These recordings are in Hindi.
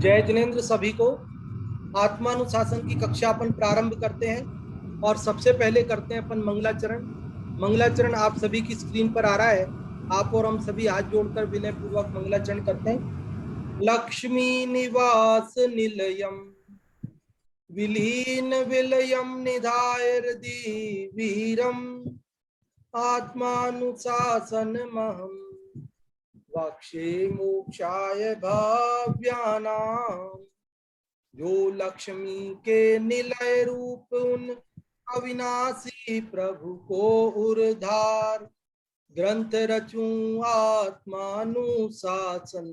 जय जिनेन्द्र सभी को। आत्मानुशासन की कक्षा अपन प्रारंभ करते हैं और सबसे पहले करते हैं अपन मंगलाचरण। मंगलाचरण आप सभी की स्क्रीन पर आ रहा है। आप और हम सभी हाथ जोड़कर विनय पूर्वक मंगलाचरण करते हैं। लक्ष्मी निवास निलयम विलीन विलयम निधाय हृदि वीरम आत्मानुशासन महम वक्षे मोक्षाय भाव्यानाम। जो लक्ष्मी के निलय रूप उन अविनाशी प्रभु को उर्धार ग्रंथ रचूं आत्मानुशासन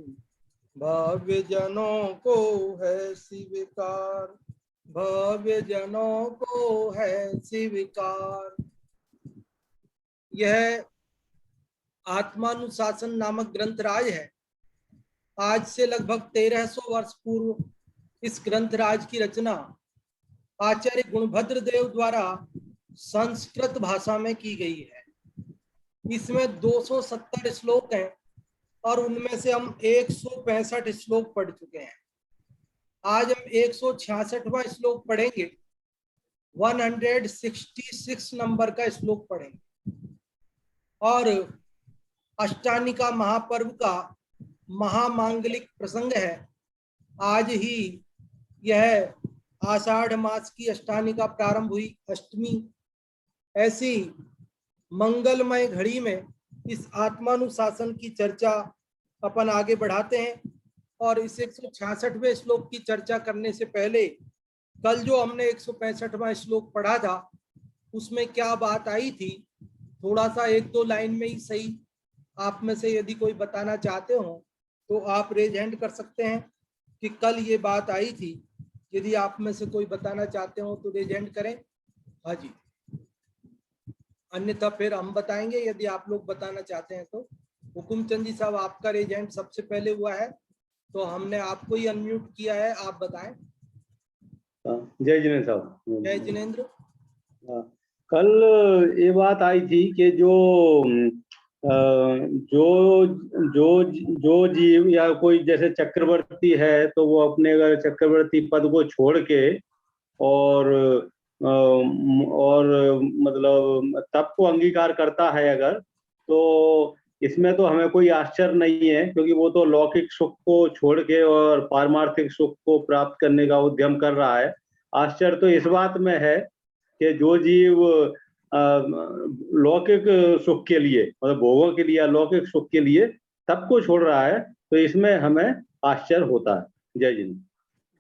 भव्य जनों को है स्वीकार। भव्य जनों को है स्वीकार। यह आत्मानुशासन नामक ग्रंथराज है। आज से लगभग 1300 वर्ष पूर्व इस ग्रंथराज की रचना आचार्य गुणभद्र देव द्वारा संस्कृत भाषा में की गई है। इसमें 270 श्लोक हैं और उनमें से हम 165 श्लोक पढ़ चुके हैं। आज हम 166वां श्लोक पढ़ेंगे। 166 नंबर का श्लोक पढ़ेंगे और अष्टानिका महापर्व का महामांगलिक प्रसंग है। आज ही यह आषाढ़ मास की अष्टानिका प्रारंभ हुई, अष्टमी। ऐसी मंगलमय घड़ी में इस आत्मानुशासन की चर्चा अपन आगे बढ़ाते हैं। और इस 166वें श्लोक की चर्चा करने से पहले कल जो हमने 165वां श्लोक पढ़ा था उसमें क्या बात आई थी, थोड़ा सा एक दो लाइन में ही सही आप में से यदि कोई बताना चाहते हो तो आप रेज हैंड कर सकते हैं कि कल ये बात आई थी। यदि आप में से कोई बताना चाहते हो तो रेज हैंड करें। हाँ जी, अन्यथा फिर हम बताएंगे। यदि आप लोग बताना चाहते हैं तो हुकुमचंद जी साहब, आपका रेज हैंड सबसे पहले हुआ है तो हमने आपको ही अनम्यूट किया है, आप बताएं। जय जिनेन्द्र साहब। जय जिनेन्द्र। कल ये बात आई थी कि जो जीव या कोई जैसे चक्रवर्ती है तो वो अपने अगर चक्रवर्ती पद को छोड़ के और मतलब तप को अंगीकार करता है अगर, तो इसमें तो हमें कोई आश्चर्य नहीं है, क्योंकि वो तो लौकिक सुख को छोड़ के और पारमार्थिक सुख को प्राप्त करने का उद्यम कर रहा है। आश्चर्य तो इस बात में है कि जो जीव लौकिक सुख के लिए, मतलब भोगों के लिए, लौकिक सुख के लिए तप को छोड़ रहा है, तो इसमें हमें आश्चर्य होता है। जय जी।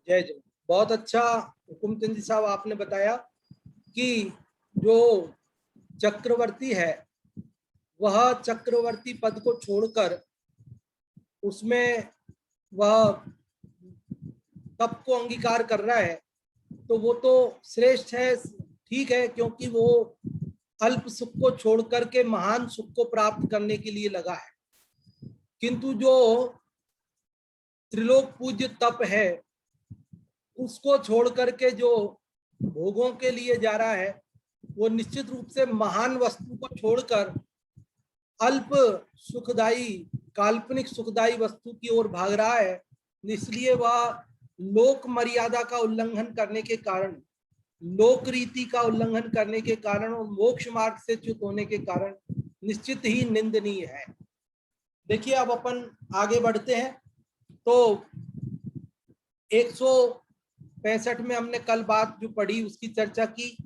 जय जी। बहुत अच्छा हुकुमचंद जी साहब आपने बताया कि जो चक्रवर्ती है वह चक्रवर्ती पद को छोड़कर उसमें वह तप को अंगीकार कर रहा है, तो वो तो श्रेष्ठ है, ठीक है, क्योंकि वो अल्प सुख को छोड़ करके महान सुख को प्राप्त करने के लिए लगा है। किंतु जो त्रिलोक पूज्य तप है उसको छोड़ करके जो भोगों के लिए जा रहा है वो निश्चित रूप से महान वस्तु को छोड़कर अल्प सुखदायी काल्पनिक सुखदायी वस्तु की ओर भाग रहा है। इसलिए वह लोक मर्यादा का उल्लंघन करने के कारण, लोक रीति का उल्लंघन करने के कारण और मोक्ष मार्ग से च्युत होने के कारण निश्चित ही निंदनीय है। देखिए, अब अपन आगे बढ़ते हैं। तो 165 में हमने कल बात जो पढ़ी उसकी चर्चा की।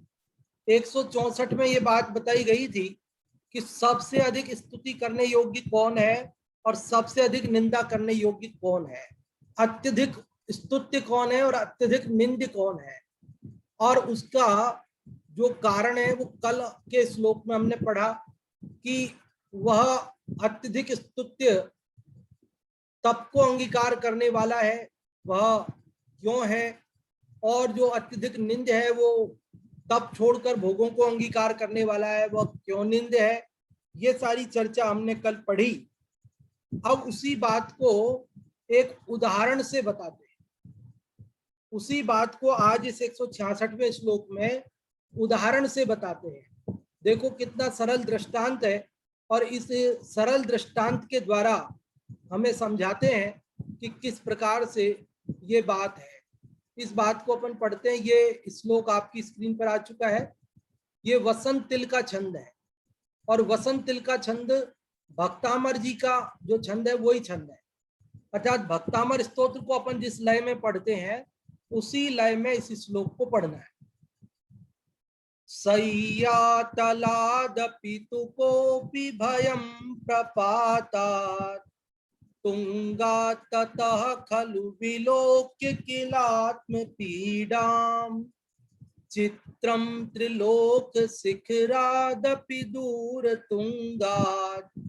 164 में ये बात बताई गई थी कि सबसे अधिक स्तुति करने योग्य कौन है और सबसे अधिक निंदा करने योग्य कौन है, अत्यधिक स्तुत्य कौन है और अत्यधिक निंद कौन है। और उसका जो कारण है वो कल के श्लोक में हमने पढ़ा कि वह अत्यधिक स्तुत्य तप को अंगीकार करने वाला है, वह क्यों है, और जो अत्यधिक निंद है वो तप छोड़कर भोगों को अंगीकार करने वाला है, वह क्यों निंद है। ये सारी चर्चा हमने कल पढ़ी। अब उसी बात को एक उदाहरण से बताते हैं। उसी बात को आज इस 166वें श्लोक में उदाहरण से बताते हैं। देखो कितना सरल दृष्टांत है, और इस सरल दृष्टांत के द्वारा हमें समझाते हैं कि किस प्रकार से ये बात है। इस बात को अपन पढ़ते हैं। ये श्लोक आपकी स्क्रीन पर आ चुका है। ये वसंत तिल का छंद है, और वसंत तिल का छंद भक्तामर जी का जो छंद है वही छंद है। अर्थात भक्तामर स्तोत्र को अपन जिस लय में पढ़ते हैं उसी लय में इस श्लोक को पढ़ना है। सय्यातलादपि तु कोऽपि भयं प्रपातात् तुंगात् ततः खलु विलोक्य किलात्म पीडाम् चित्रं त्रिलोक शिखरादपि दूर तुंगात्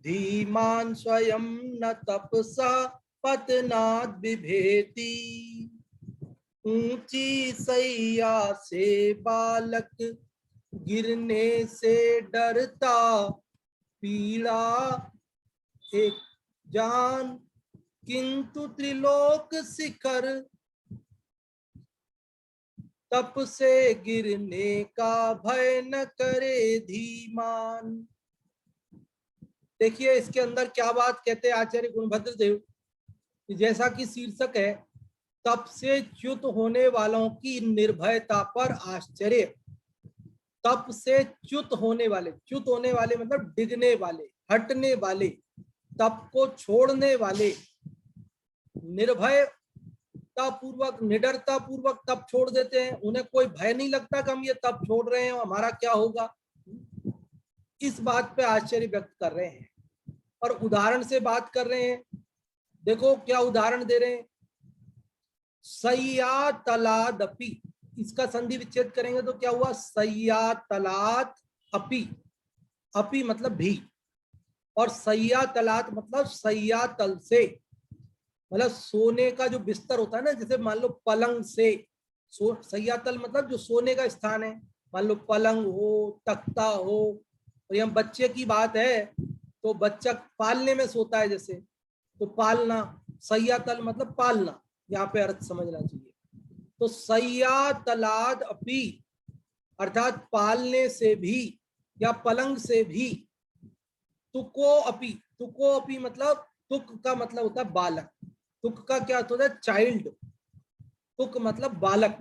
धीमान् स्वयं न तपसा पतनात् बिभेति। ऊंची सैया से बालक गिरने से डरता पीड़ा एक जान किंतु त्रिलोक शिखर तप से गिरने का भय न करे धीमान। देखिए इसके अंदर क्या बात कहते हैं आचार्य गुणभद्र देव। जैसा कि शीर्षक है, तप से च्युत होने वालों की निर्भयता पर आश्चर्य। तप से च्युत होने वाले, च्युत होने वाले मतलब डिगने वाले, हटने वाले, तप को छोड़ने वाले, निर्भयता पूर्वक, निडरता पूर्वक तप छोड़ देते हैं। उन्हें कोई भय नहीं लगता कि हम ये तप छोड़ रहे हैं हमारा क्या होगा। इस बात पे आश्चर्य व्यक्त कर रहे हैं और उदाहरण से बात कर रहे हैं। देखो क्या उदाहरण दे रहे हैं। सय्यातलाद अपि, इसका संधि विच्छेद करेंगे तो क्या हुआ, सय्यातलाद अपि। अपि मतलब भी, और सय्यातलाद मतलब सय्यातल से, मतलब सोने का जो बिस्तर होता है ना, जैसे मान लो पलंग से, सय्यातल मतलब जो सोने का स्थान है। मान लो पलंग हो, तख्ता हो, और यहाँ बच्चे की बात है तो बच्चा पालने में सोता है जैसे, तो पालना, सय्यातल मतलब पालना, यहाँ पे अर्थ समझना चाहिए। तो सय्यातलाद अपि अर्थात पालने से भी या पलंग से भी, तुको अपि, तुको अपि मतलब तुक का मतलब होता है बालक, तुक का क्या होता है चाइल्ड, तुक मतलब बालक,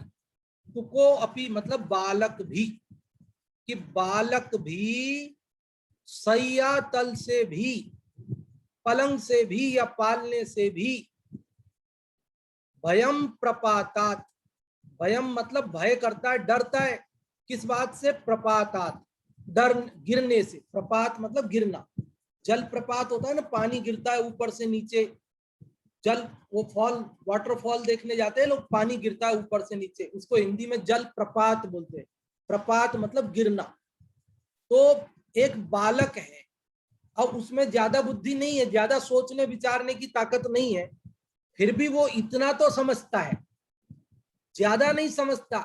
तुको अपि मतलब बालक भी, कि बालक भी सैया तल से भी, पलंग से भी या पालने से भी, भयम प्रपातात, भयम मतलब भय करता है, डरता है। किस बात से, प्रपातात, डर, गिरने से। प्रपात मतलब गिरना। जल प्रपात होता है ना, पानी गिरता है ऊपर से नीचे, जल, वो फॉल, वाटरफॉल देखने जाते हैं लोग, पानी गिरता है ऊपर से नीचे, उसको हिंदी में जल प्रपात बोलते हैं। प्रपात मतलब गिरना। तो एक बालक है, अब उसमें ज्यादा बुद्धि नहीं है, ज्यादा सोचने विचारने की ताकत नहीं है, फिर भी वो इतना तो समझता है, ज्यादा नहीं समझता।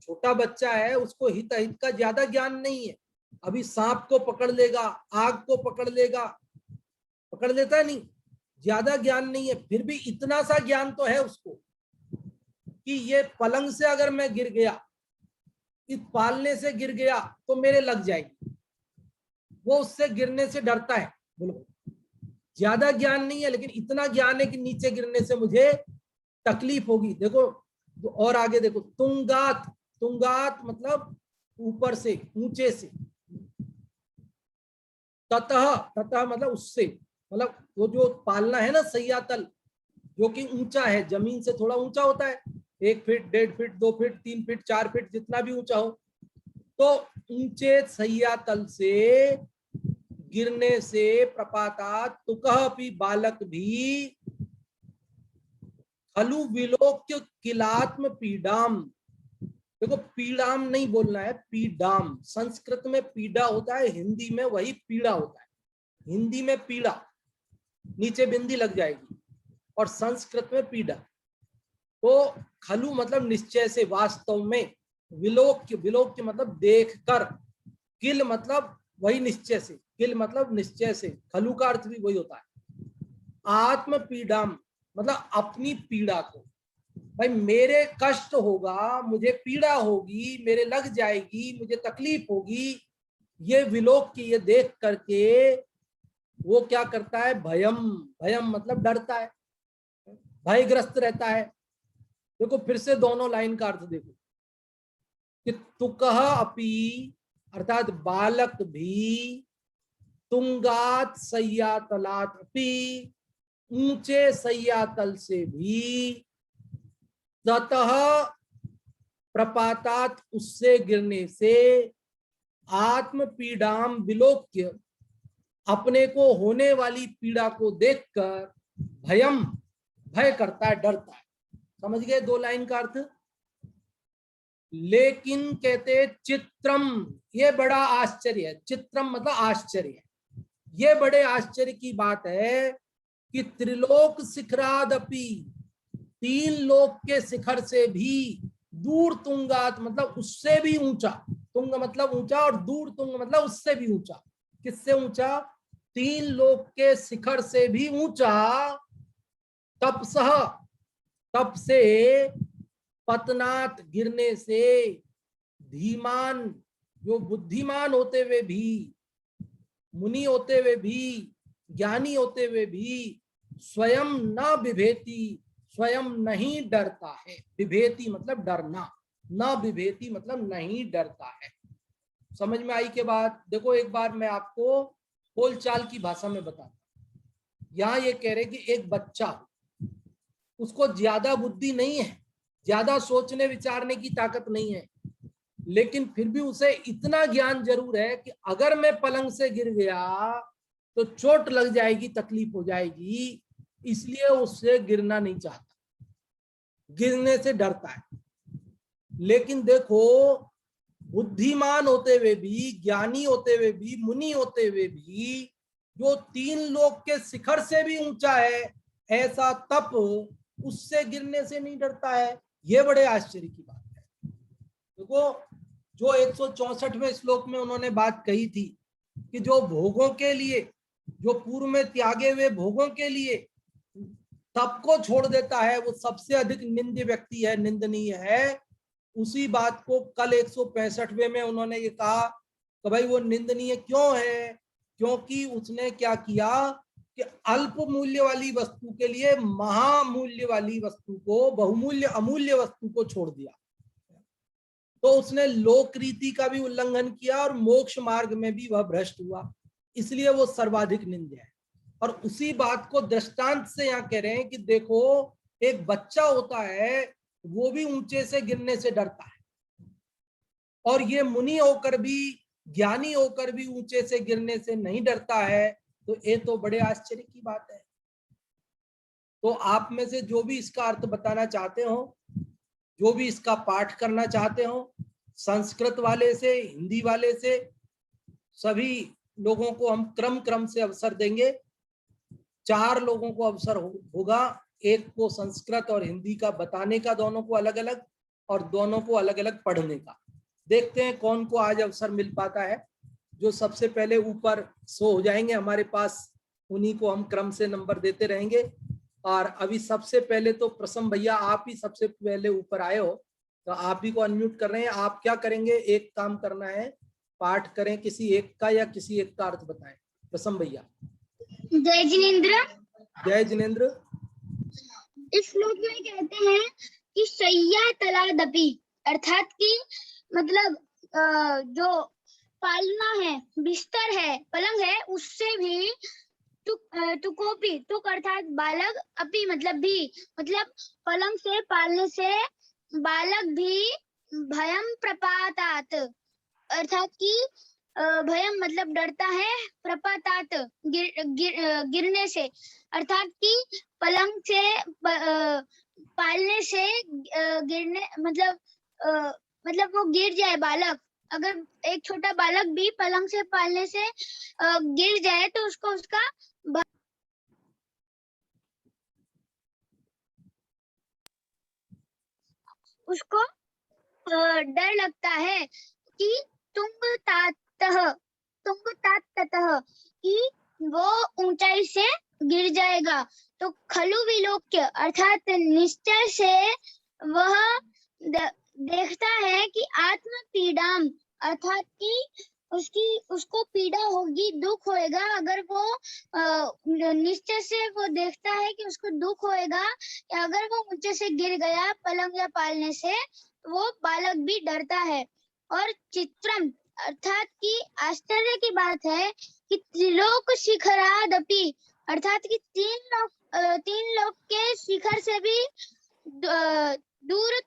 छोटा बच्चा है, उसको हित अहित का ज्यादा ज्ञान नहीं है। अभी सांप को पकड़ लेगा, आग को पकड़ लेगा, पकड़ लेता नहीं, ज्यादा ज्ञान नहीं है, फिर भी इतना सा ज्ञान तो है उसको कि ये पलंग से अगर मैं गिर गया, इस पालने से गिर गया तो मेरे लग जाएगी, वो उससे गिरने से डरता है। बोलो, ज्यादा ज्ञान नहीं है लेकिन इतना ज्ञान है कि नीचे गिरने से मुझे तकलीफ होगी। देखो और आगे देखो, तुंगात, तुंगात मतलब ऊपर से, ऊंचे से, ततः, ततः मतलब उससे, मतलब वो जो पालना है ना सय्यातल, जो कि ऊंचा है, जमीन से थोड़ा ऊंचा होता है, 1 feet, 1.5 feet, 2 feet, 3 feet, 4 feet, जितना भी ऊंचा हो, तो ऊंचे सय्यातल से गिरने से, प्रपातात तुकः भी, बालक भी, खलु विलोक्य किलात्म पीडाम। देखो पीड़ाम नहीं बोलना है, पीडाम। संस्कृत में पीड़ा होता है, हिंदी में वही पीड़ा होता है। हिंदी में पीड़ा, नीचे बिंदी लग जाएगी, और संस्कृत में पीड़ा। तो खलु मतलब निश्चय से, वास्तव में, विलोक्य, विलोक्य मतलब देख कर, किल मतलब वही निश्चय से, किल मतलब निश्चय से, खलु का अर्थ भी वही होता है। आत्म पीड़ाम मतलब अपनी पीड़ा को, भाई मेरे कष्ट होगा, मुझे पीड़ा होगी, मेरे लग जाएगी, मुझे तकलीफ होगी, ये विलोक, ये देख करके वो क्या करता है, भयम, भयम मतलब डरता है। भयग्रस्त रहता है। देखो फिर से दोनों लाइन का अर्थ देखो कि तुकह अपि अर्थात बालक भी, तुंगात सय्यातलात् अपि ऊंचे सय्यातल से भी, ततः प्रपातात उससे गिरने से, आत्म पीड़ाम विलोक्य अपने को होने वाली पीड़ा को देखकर, भयम भय करता है, डरता है। समझ गए दो लाइन का अर्थ। लेकिन कहते चित्रम, ये बड़ा आश्चर्य है, चित्रम मतलब आश्चर्य, ये बड़े आश्चर्य की बात है कि त्रिलोक शिखरादपि, तीन लोक के शिखर से भी, दूर तुंगात मतलब उससे भी ऊंचा, तुंग मतलब ऊंचा और दूर तुंग मतलब उससे भी ऊंचा। किससे ऊंचा? तीन लोक के शिखर से भी ऊंचा। तपसह, तप से, पतनात गिरने से, धीमान जो बुद्धिमान होते हुए भी, मुनि होते हुए भी, ज्ञानी होते हुए भी, स्वयं न विभेति, स्वयं नहीं डरता है। विभेति मतलब डरना, न विभेति मतलब नहीं डरता है। समझ में आई के बाद? देखो एक बार मैं आपको बोलचाल की भाषा में बताता हूं। यहाँ ये कह रहे कि एक बच्चा, उसको ज्यादा बुद्धि नहीं है, ज्यादा सोचने विचारने की ताकत नहीं है, लेकिन फिर भी उसे इतना ज्ञान जरूर है कि अगर मैं पलंग से गिर गया तो चोट लग जाएगी, तकलीफ हो जाएगी, इसलिए उससे गिरना नहीं चाहता, गिरने से डरता है। लेकिन देखो बुद्धिमान होते हुए भी, ज्ञानी होते हुए भी, मुनि होते हुए भी, जो तीन लोक के शिखर से भी ऊंचा है, ऐसा तप उससे गिरने से नहीं डरता है। ये बड़े आश्चर्य की बात है। देखो जो 164वें श्लोक में उन्होंने बात कही थी कि जो भोगों के लिए, जो पूर्व में त्यागे हुए भोगों के लिए तप को छोड़ देता है, वो सबसे अधिक निंद्य व्यक्ति है, निंदनीय है। उसी बात को कल 165वें में उन्होंने ये कहा कि भाई वो निंदनीय क्यों है? क्योंकि उसने क्या किया कि अल्प मूल्य वाली वस्तु के लिए महामूल्य वाली वस्तु को, बहुमूल्य अमूल्य वस्तु को छोड़ दिया। तो उसने लोक रीति का भी उल्लंघन किया और मोक्ष मार्ग में भी वह भ्रष्ट हुआ, इसलिए वो सर्वाधिक निंद्य है। और उसी बात को दृष्टांत से यहाँ कह रहे हैं कि देखो एक बच्चा होता है, वो भी ऊंचे से गिरने से डरता है, और ये मुनि होकर भी, ज्ञानी होकर भी ऊंचे से गिरने से नहीं डरता है। तो ये तो बड़े आश्चर्य की बात है। तो आप में से जो भी इसका अर्थ बताना चाहते हो, जो भी इसका पाठ करना चाहते हो, संस्कृत वाले से, हिंदी वाले से, सभी लोगों को हम क्रम क्रम से अवसर देंगे। 4 लोगों को अवसर होगा, एक को संस्कृत और हिंदी का बताने का, दोनों को अलग अलग, और दोनों को अलग अलग पढ़ने का। देखते हैं कौन को आज अवसर मिल पाता है। जो सबसे पहले ऊपर शो हो जाएंगे हमारे पास, उन्हीं को हम क्रम से नंबर देते रहेंगे। और अभी सबसे पहले तो प्रसम भैया, आप ही सबसे पहले ऊपर आए हो, तो आप ही को अनम्यूट कर रहे हैं। आप क्या करेंगे, एक काम करना है, पाठ करें किसी एक का, या किसी एक का अर्थ बताएं। प्रसम भैया। जय जिनेंद्र। जय जिनेंद्र। इस श्लोक में कहते हैं कि शय्या तलादपि, अर्थात कि मतलब जो पालना है, बिस्तर है, पलंग है, उससे भी, तुकोपी, तुक अर्थात बालक, अपि मतलब भी, मतलब पलंग से, पालने से बालक भी, भयम प्रपातात, अर्थात कि भयम मतलब डरता है, प्रपातात गिरने से, अर्थात कि पलंग से, पालने से गिरने मतलब वो गिर जाए बालक। अगर एक छोटा बालक भी पलंग से, पालने से गिर जाए तो उसको डर लगता है कि तुंगतातः कि वो ऊंचाई से गिर जाएगा। तो खलु विलोक्य अर्थात निश्चय से वह देखता है कि आत्म पीड़ाम, अर्थात कि उसको पीड़ा होगी, दुख होएगा। अगर वो निश्चय से वो देखता है कि उसको दुख होएगा, या अगर वो ऊंचे से गिर गया पलंग या पालने से, तो वो बालक भी डरता है। और चित्रम अर्थात कि आश्चर्य की बात है कि त्रिलोक शिखरादपि, अर्थात कि तीन लोक के शिखर से भी दूर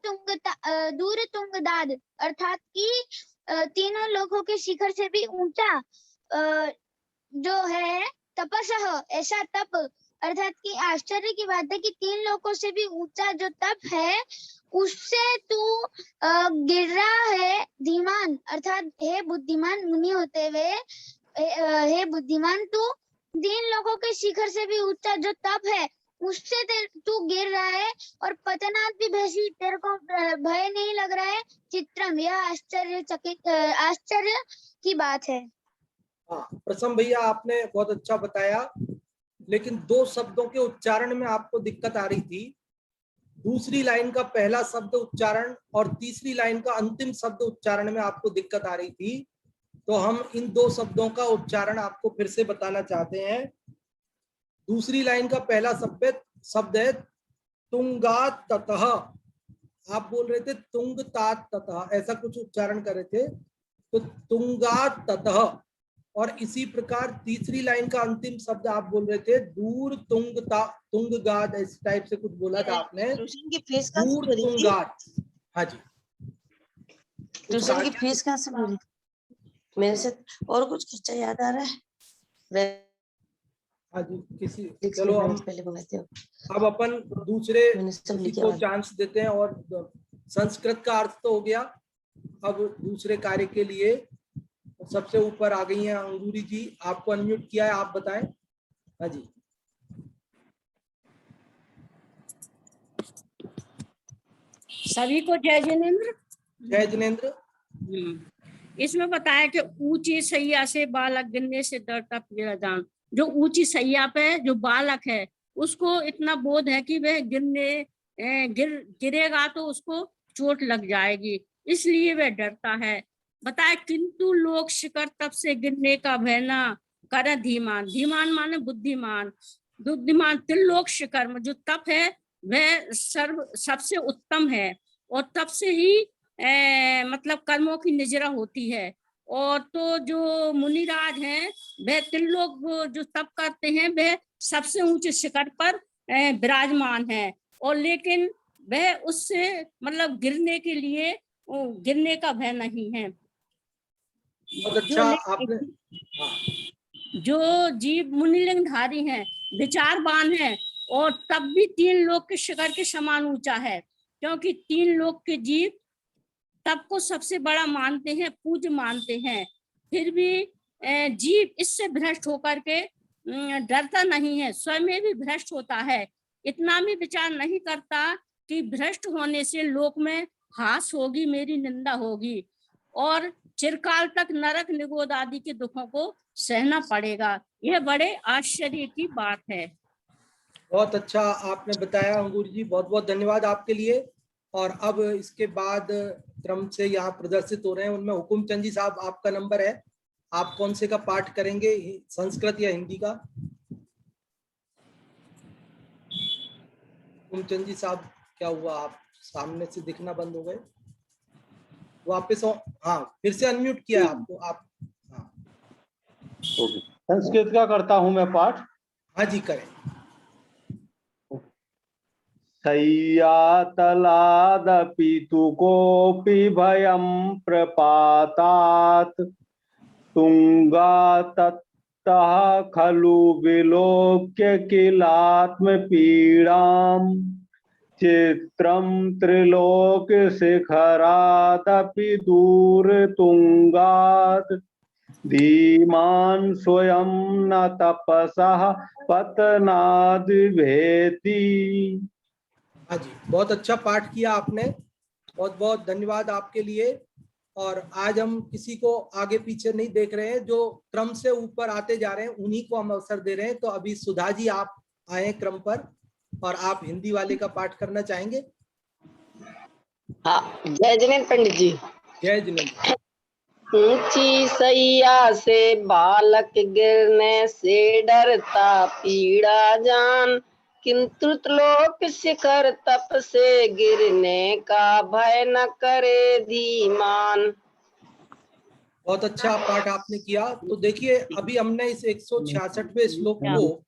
तुंगदाद, अर्थात कि तीनों लोकों के शिखर से भी ऊंचा जो है तपसः, ऐसा तप, अर्थात कि आश्चर्य की बात है कि तीन लोकों से भी ऊंचा जो तप है उससे तू गिर रहा है धीमान, अर्थात हे बुद्धिमान मुनि होते हुए, हे बुद्धिमान तू तीन लोकों के शिखर से भी ऊंचा जो तप है उससे तू गिर रहा है, और पतनात भी भैसी, तेरे को भय नहीं लग रहा है। चित्रम, यह आश्चर्य की बात है। हाँ प्रसन्न भैया, आपने बहुत अच्छा बताया, लेकिन दो शब्दों के उच्चारण में आपको दिक्कत आ रही थी। दूसरी लाइन का पहला शब्द उच्चारण और तीसरी लाइन का अंतिम शब्द उच्चारण में आपको दिक्कत आ रही थी, तो हम इन दो शब्दों का उच्चारण आपको फिर से बताना चाहते हैं। दूसरी लाइन का पहला शब्द है तुंगात ततः। आप बोल रहे थे तुंग तात ततः, ऐसा कुछ उच्चारण कर रहे थे, तो तुंगात ततः। और इसी प्रकार तीसरी लाइन का अंतिम शब्द आप बोल रहे थे दूर तुंगगाद, इस टाइप से कुछ बोला था आपने, दूर तुंगात। हाँ जी, ट्यूशन की फीस कहाँ से भरी? मेरे से और कुछ खर्चा याद आ रहा है। हाँ जी, चलो हम पहले मंगाते हो। अब अपन दूसरे किसी को चांस देते हैं, और संस्कृत का अर्थ तो हो गया। अब दूसरे कार्य के लिए सबसे ऊपर आ गई हैं अंगूरी जी, आपको अनम्यूट किया है, आप बताएं। हाँ जी, सभी को जय जिनेन्द्र। जय जिनेन्द्र। इसमें बताया कि ऊंची सैया से बालक गिरने से डरता पीड़ा जान। जो ऊंची सैया पे जो बालक है उसको इतना बोध है कि वह गिरेगा तो उसको चोट लग जाएगी, इसलिए वह डरता है। बताया किंतु लोग शिखर तप से गिरने का भय न कर धीमान। धीमान माने बुद्धिमान, बुद्धिमान। त्रिलोक शिखर में जो तप है वह सबसे उत्तम है, और तप से ही मतलब कर्मों की निजरा होती है। और तो जो मुनिराज हैं वह त्रिलोक जो तप करते हैं वह सबसे ऊंचे शिखर पर विराजमान है, और लेकिन वह उससे मतलब गिरने के लिए गिरने का भय नहीं है। बहुत अच्छा आपने। जो जीव मुनिलिंगधारी हैं, विचारवान हैं, और तब भी तीन लोक के शिखर के समान ऊंचा है, क्योंकि तीन लोक के जीव तब को सबसे बड़ा मानते हैं, पूज्य मानते हैं। फिर भी जीव इससे भ्रष्ट होकर के डरता नहीं है, स्वयं में भी भ्रष्ट होता है। इतना भी विचार नहीं करता कि भ्रष्ट होने से लोक में हास होगी, मेरी निंदा होगी, और चिरकाल तक नरक निगोद आदि के दुखों को सहना पड़ेगा। यह बड़े आश्चर्य की बात है। बहुत अच्छा आपने बताया अंगूर जी, बहुत बहुत धन्यवाद आपके लिए। और अब इसके बाद क्रम से यहाँ प्रदर्शित हो रहे हैं, उनमें हुकुमचंद जी साहब आपका नंबर है, आप कौन से का पाठ करेंगे, संस्कृत या हिंदी का? हुकुमचंद जी साहब क्या हुआ, आप सामने से दिखना बंद हो गए, वापस हो? हाँ, फिर से अनम्यूट किया आपको, आप। हाँ संस्कृत का करता हूं मैं पाठ। हाँ जी, करें। शय्यातलादपि तु कोऽपि भयं प्रपातात् तुङ्गाततः खलु विलोक्य किलात्मपीडाम् चित्रं त्रिलोकशिखरादपि दूरतुङ्गात् धीमान् स्वयं न तपसः पतनाद् भेति। हाँ जी, बहुत अच्छा पाठ किया आपने, बहुत बहुत धन्यवाद आपके लिए। और आज हम किसी को आगे पीछे नहीं देख रहे हैं, जो क्रम से ऊपर आते जा रहे हैं उन्हीं को हम अवसर दे रहे हैं। तो अभी सुधा जी आप आए क्रम पर, और आप हिंदी वाले का पाठ करना चाहेंगे? हाँ, जय जिनेन्द्र पंडित जी। जय जिनेन्द्र। ऊंची सैया से बालक गिरने से डरता पीड़ा जान, किंतु त्रिलोक शिखर तप से गिरने का भय न करे धीमान। बहुत अच्छा पाठ आपने किया। तो देखिए अभी हमने इस 166वें श्लोक को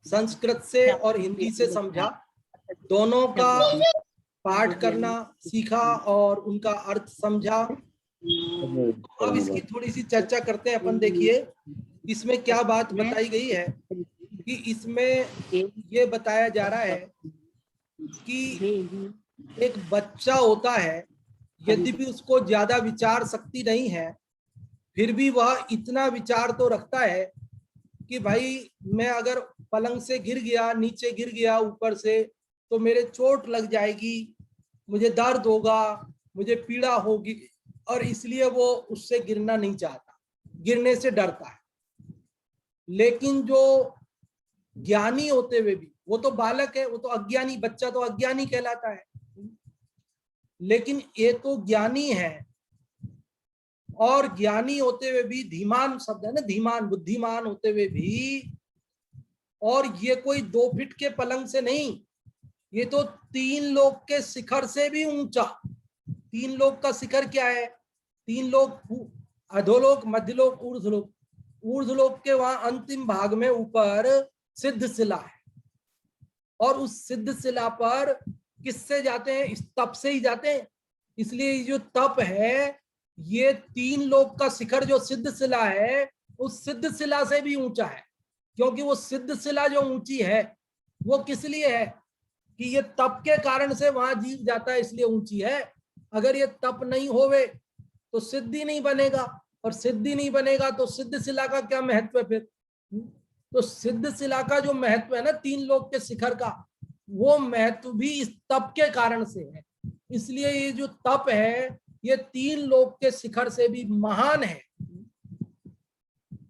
संस्कृत से और हिंदी से समझा, दोनों का पाठ करना सीखा और उनका अर्थ समझा। अब इसकी थोड़ी सी चर्चा करते हैं अपन। देखिए इसमें क्या बात बताई गई है कि इसमें ये बताया जा रहा है कि एक बच्चा होता है, यद्यपि उसको ज्यादा विचार शक्ति नहीं है, फिर भी वह इतना विचार तो रखता है कि भाई मैं अगर पलंग से गिर गया, नीचे गिर गया ऊपर से, तो मेरे चोट लग जाएगी, मुझे दर्द होगा, मुझे पीड़ा होगी, और इसलिए वो उससे गिरना नहीं चाहता, गिरने से डरता है। लेकिन जो ज्ञानी होते हुए भी, वो तो बालक है, वो तो अज्ञानी, बच्चा तो अज्ञानी कहलाता है, लेकिन ये तो ज्ञानी है, और ज्ञानी होते हुए भी, धीमान शब्द है ना, धीमान, बुद्धिमान होते हुए भी, और ये कोई 2 फीट के पलंग से नहीं, ये तो 3 लोक के शिखर से भी ऊंचा। 3 लोक का शिखर क्या है? 3 लोक, अधोलोक, मध्यलोक, ऊर्ध्वलोक। ऊर्ध्वलोक के वहां अंतिम भाग में ऊपर सिद्ध शिला है, और उस सिद्ध शिला पर किससे जाते हैं? इस तप से ही जाते हैं। इसलिए ये जो तप है, ये 3 लोक का शिखर जो सिद्ध शिला है, उस सिद्ध शिला से भी ऊंचा है, क्योंकि वो सिद्ध शिला जो ऊंची है वो किस लिए है? कि ये तप के कारण से वहां जीव जाता है, इसलिए ऊंची है। अगर ये तप नहीं होवे तो सिद्धि नहीं बनेगा, और सिद्धि नहीं बनेगा तो सिद्ध शिला का क्या महत्व है फिर? तो सिद्ध शिला का जो महत्व है ना 3 लोक के शिखर का, वो महत्व भी इस तप के कारण से है। इसलिए ये जो तप है, ये 3 लोक के शिखर से भी महान है।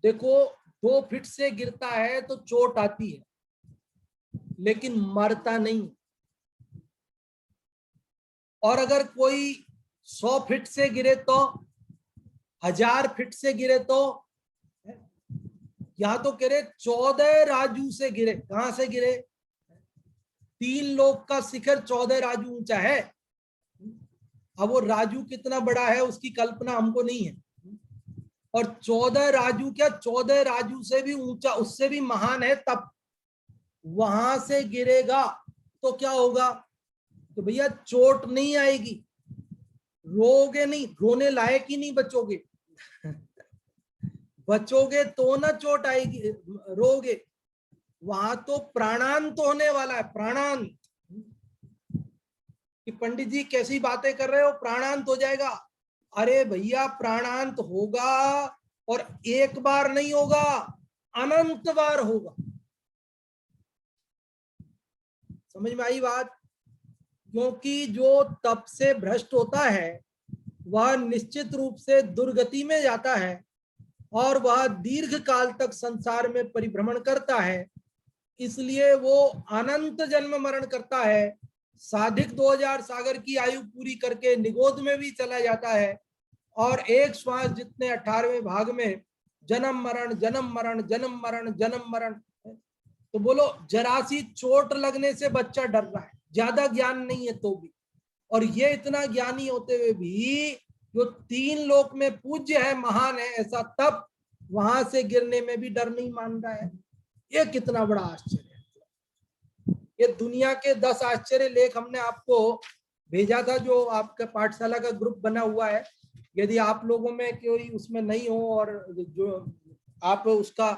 देखो 2 फीट से गिरता है तो चोट आती है, लेकिन मरता नहीं। और अगर कोई 100 फीट से गिरे तो, 1000 फीट से गिरे तो, यहां तो कह रहे 14 राजू से गिरे। कहां से गिरे? 3 लोक का शिखर 14 राजू ऊंचा है। अब वो राजू कितना बड़ा है उसकी कल्पना हमको नहीं है, और 14 राजू क्या, 14 राजू से भी ऊंचा, उससे भी महान है तप। वहां से गिरेगा तो क्या होगा? तो भैया चोट नहीं आएगी, रोगे नहीं, रोने लायक ही नहीं बचोगे। बचोगे तो ना चोट आएगी, रोगे। वहां तो प्राणांत होने वाला है, प्राणांत। कि पंडित जी कैसी बातें कर रहे हो, प्राणांत हो जाएगा? अरे भैया प्राणांत होगा, और एक बार नहीं होगा, अनंत बार होगा। समझ में आई बात? क्योंकि जो तप से भ्रष्ट होता है वह निश्चित रूप से दुर्गति में जाता है, और वह दीर्घ काल तक संसार में परिभ्रमण करता है। इसलिए वो अनंत जन्म मरण करता है। साधिक 2000 सागर की आयु पूरी करके निगोद में भी चला जाता है, और एक श्वास जितने 18वें भाग में जन्म मरण, जन्म मरण, जन्म मरण, जन्म मरण। तो बोलो जरा सी चोट लगने से बच्चा डर रहा है, ज्यादा ज्ञान नहीं है तो भी। और ये इतना ज्ञानी होते हुए भी जो 3 लोक में पूज्य है, महान है, ऐसा तप, वहां से गिरने में भी डर नहीं मान रहा है। ये कितना बड़ा आश्चर्य है। ये दुनिया के 10 आश्चर्य लेख हमने आपको भेजा था, जो आपका पाठशाला का ग्रुप बना हुआ है। यदि आप लोगों में कोई उसमें नहीं हो और जो आप उसका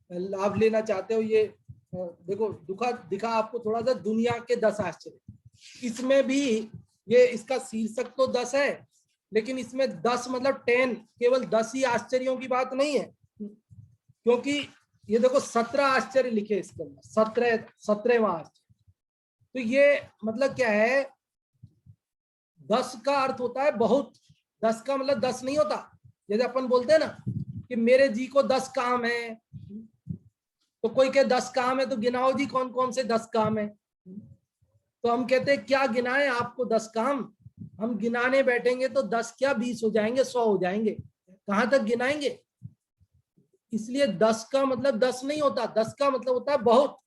लाभ लेना चाहते हो, ये देखो दिखा आपको थोड़ा सा दुनिया के 10 आश्चर्य। इसमें भी ये इसका शीर्षक तो 10 है, लेकिन इसमें 10 मतलब 10, केवल 10 ही आश्चर्यों की बात नहीं है, क्योंकि ये देखो 17 आश्चर्य लिखे इसके अंदर, 17वां आश्चर्य। तो ये मतलब क्या है? 10 का अर्थ होता है बहुत। 10 का मतलब 10 नहीं होता। जैसे अपन बोलते हैं ना कि मेरे जी को 10 काम है, तो कोई कहे 10 काम है तो गिनाओ जी कौन कौन से 10 काम है। तो हम कहते हैं क्या गिनाएं आपको 10 काम? हम गिनाने बैठेंगे तो 10 क्या 20 हो जाएंगे, 100 हो जाएंगे। कहां तक गिनाएंगे? इसलिए 10 का मतलब 10 नहीं होता, 10 का मतलब होता है बहुत।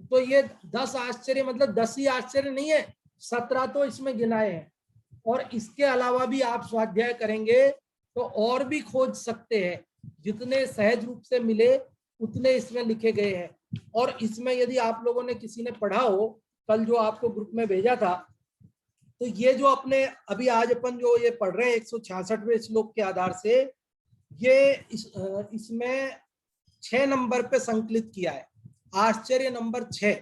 तो ये 10 आश्चर्य मतलब 10 ही आश्चर्य नहीं है, 17 तो इसमें गिनाए हैं। और इसके अलावा भी आप स्वाध्याय करेंगे तो और भी खोज सकते हैं, जितने सहज रूप से मिले उतने इसमें लिखे गए हैं। और इसमें यदि आप लोगों ने किसी ने पढ़ा हो, कल जो आपको ग्रुप में भेजा था, तो ये जो अपने अभी आज अपन जो ये पढ़ रहे हैं 166वें श्लोक के आधार से, ये इसमें 6 नंबर पे संकलित किया है, आश्चर्य नंबर 6।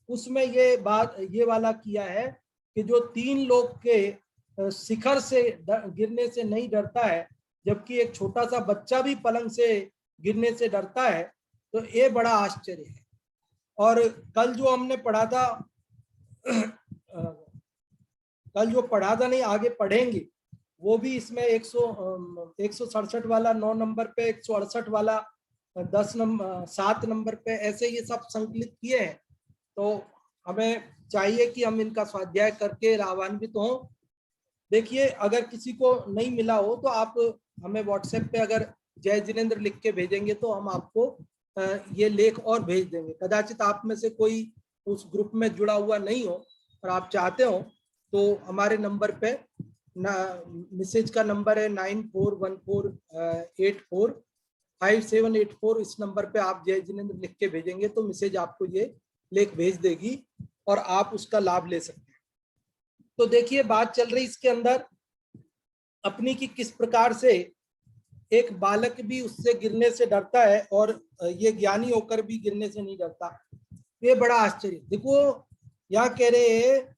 उसमें ये बात ये वाला किया है कि जो 3 लोग के शिखर से गिरने से नहीं डरता है, जबकि एक छोटा सा बच्चा भी पलंग से गिरने से डरता है, तो ये बड़ा आश्चर्य है। और कल जो हमने पढ़ा था कल जो पढ़ा था नहीं, आगे पढ़ेंगे, वो भी इसमें 167 वाला 9 नंबर पे, 168 वाला 7 नंबर पे, ऐसे ये सब संकलित किए हैं। तो हमें चाहिए कि हम इनका स्वाध्याय करके लाभान्वित हों। देखिए, अगर किसी को नहीं मिला हो तो आप हमें व्हाट्सएप पे अगर जय जिनेन्द्र लिख के भेजेंगे तो हम आपको ये लेख और भेज देंगे। कदाचित आप में से कोई उस ग्रुप में जुड़ा हुआ नहीं हो और आप चाहते हो तो हमारे नंबर पे मैसेज का नंबर है 9414845784। इस नंबर पे आप जय जिनेन्द्र लिख के भेजेंगे तो मैसेज आपको ये लेख भेज देगी और आप उसका लाभ ले सकते हैं। तो देखिए, बात चल रही इसके अंदर अपनी की किस प्रकार से एक बालक भी उससे गिरने से डरता है और ये ज्ञानी होकर भी गिरने से नहीं डरता। ये बड़ा आश्चर्य। देखो, यहाँ कह रहे हैं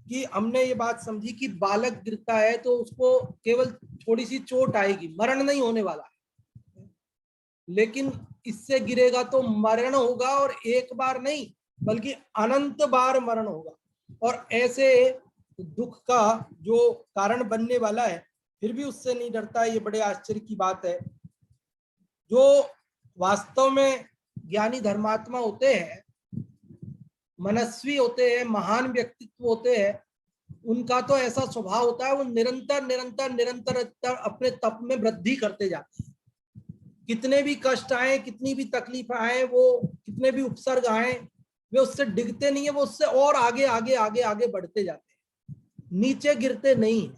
कि हमने ये बात समझी कि बालक गिरता है तो उसको केवल थोड़ी सी चोट आएगी, मरण नहीं होने वाला है। लेकिन इससे गिरेगा तो मरण होगा, और एक बार नहीं बल्कि अनंत बार मरण होगा। और ऐसे दुख का जो कारण बनने वाला है, फिर भी उससे नहीं डरता है। ये बड़े आश्चर्य की बात है। जो वास्तव में ज्ञानी धर्मात्मा होते हैं, मनस्वी होते हैं, महान व्यक्तित्व होते हैं, उनका तो ऐसा स्वभाव होता है, वो निरंतर निरंतर निरंतर अपने तप में वृद्धि करते जाते हैं। कितने भी कष्ट आए, कितनी भी तकलीफ आए, वो कितने भी उपसर्ग आए, वे उससे डिगते नहीं है, वो उससे और आगे आगे आगे आगे बढ़ते जाते हैं, नीचे गिरते नहीं।